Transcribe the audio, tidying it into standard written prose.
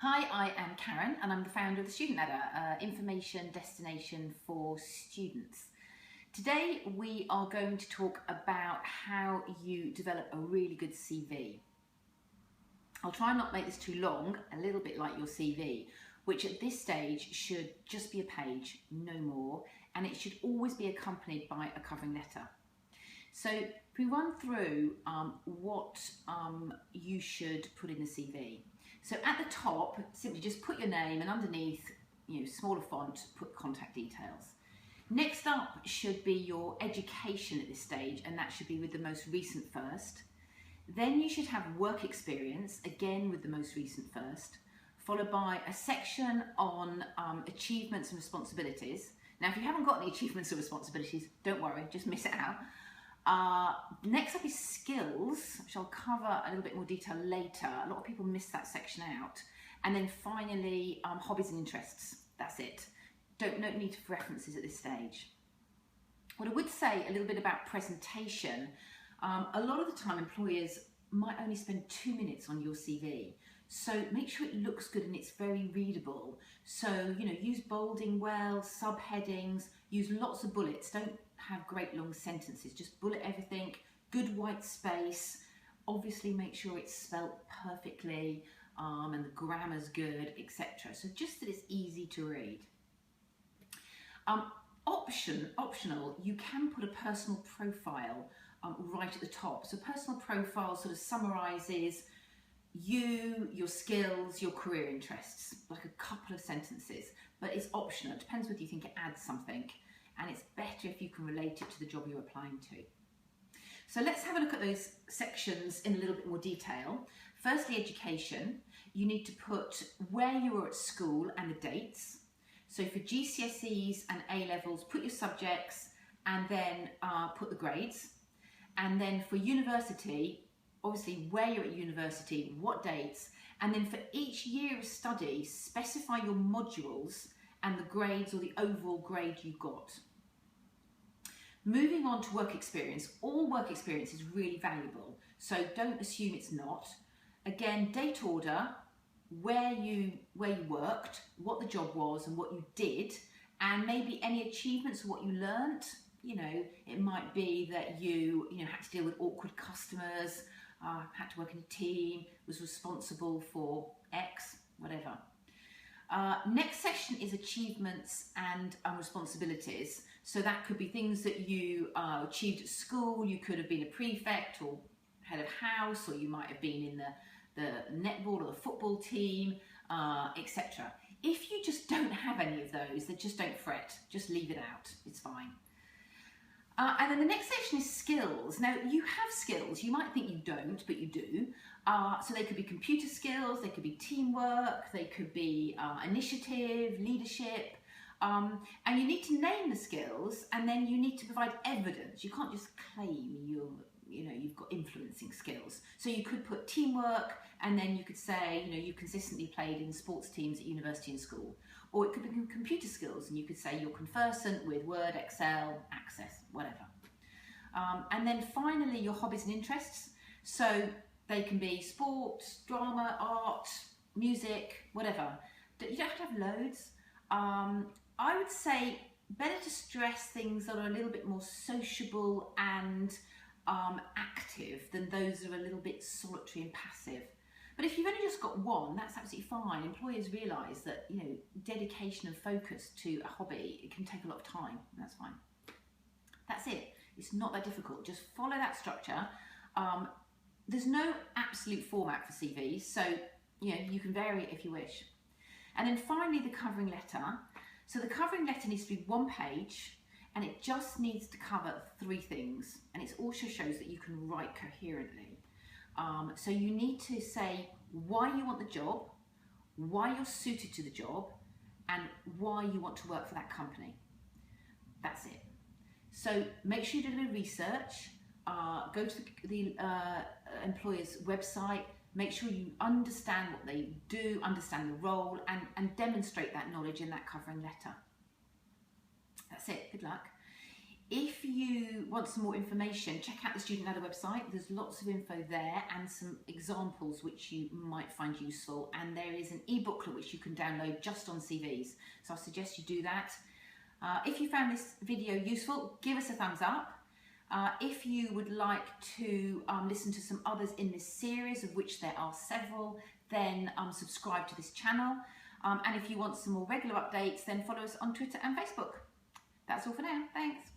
Hi, I am Karen and I'm the founder of the Student Ladder, information destination for students. Today we are going to talk about how you develop a really good CV. I'll try and not make this too long, a little bit like your CV, which at this stage should just be a page, no more, and it should always be accompanied by a covering letter. So if we run through what you should put in the CV. So at the top, simply just put your name, and underneath, smaller font, put contact details. Next up should be your education at this stage, and that should be with the most recent first. Then you should have work experience, again with the most recent first, followed by a section on achievements and responsibilities. Now, if you haven't got any achievements or responsibilities, don't worry, just miss it out. Next up is skills, which I'll cover a little bit more detail later. A lot of people miss that section out. And then finally, hobbies and interests. That's it. Don't need for references at this stage. What I would say a little bit about presentation, a lot of the time employers might only spend 2 minutes on your CV. So make sure it looks good and it's very readable. So, use bolding well, subheadings, use lots of bullets. Don't have great long sentences, just bullet everything, good white space. Obviously make sure it's spelt perfectly and the grammar's good, etc. So just that it's easy to read. Optional, you can put a personal profile right at the top. So personal profile sort of summarises you, your skills, your career interests, like a couple of sentences, but it's optional. It depends whether you think it adds something, and it's better if you can relate it to the job you're applying to. So let's have a look at those sections in a little bit more detail. Firstly, education. You need to put where you were at school and the dates. So for GCSEs and A-levels, put your subjects and then put the grades. And then for university, obviously where you're at university, what dates, and then for each year of study, specify your modules and the grades or the overall grade you got. Moving on to work experience, all work experience is really valuable, so don't assume it's not. Again, date order, where you worked, what the job was and what you did, and maybe any achievements or what you learnt. It might be that you had to deal with awkward customers, had to work in a team, was responsible for X, whatever. Next section is achievements and responsibilities. So that could be things that you achieved at school. You could have been a prefect or head of house, or you might have been in the netball or the football team, etc. If you just don't have any of those, then just don't fret. Just leave it out. It's fine. And then the next section is skills. Now, you have skills. You might think you don't, but you do. So they could be computer skills, they could be teamwork, they could be initiative, leadership. And you need to name the skills, and then you need to provide evidence. You can't just claim you've got influencing skills. So you could put teamwork, and then you could say, you consistently played in sports teams at university and school. Or it could be computer skills, and you could say you're conversant with Word, Excel, Access, whatever. And then finally, your hobbies and interests. So they can be sport, drama, art, music, whatever. You don't have to have loads. I would say better to stress things that are a little bit more sociable and active than those that are a little bit solitary and passive. But if you've only just got one, that's absolutely fine. Employers realise that dedication and focus to a hobby, it can take a lot of time, and that's fine. That's it. It's not that difficult. Just follow that structure. There's no absolute format for CVs, so you can vary it if you wish. And then finally, the covering letter. So the covering letter needs to be 1 page, and it just needs to cover 3 things, and it also shows that you can write coherently. So you need to say why you want the job, why you're suited to the job, and why you want to work for that company. That's it. So make sure you do a bit of research, go to the employer's website, make sure you understand what they do, understand the role, and demonstrate that knowledge in that covering letter. That's it. Good luck. If you want some more information, check out the Student Ladder website. There's lots of info there and some examples which you might find useful. And there is an e-booklet which you can download just on CVs. So I suggest you do that. If you found this video useful, give us a thumbs up. If you would like to listen to some others in this series, of which there are several, then subscribe to this channel. And if you want some more regular updates, then follow us on Twitter and Facebook. That's all for now. Thanks.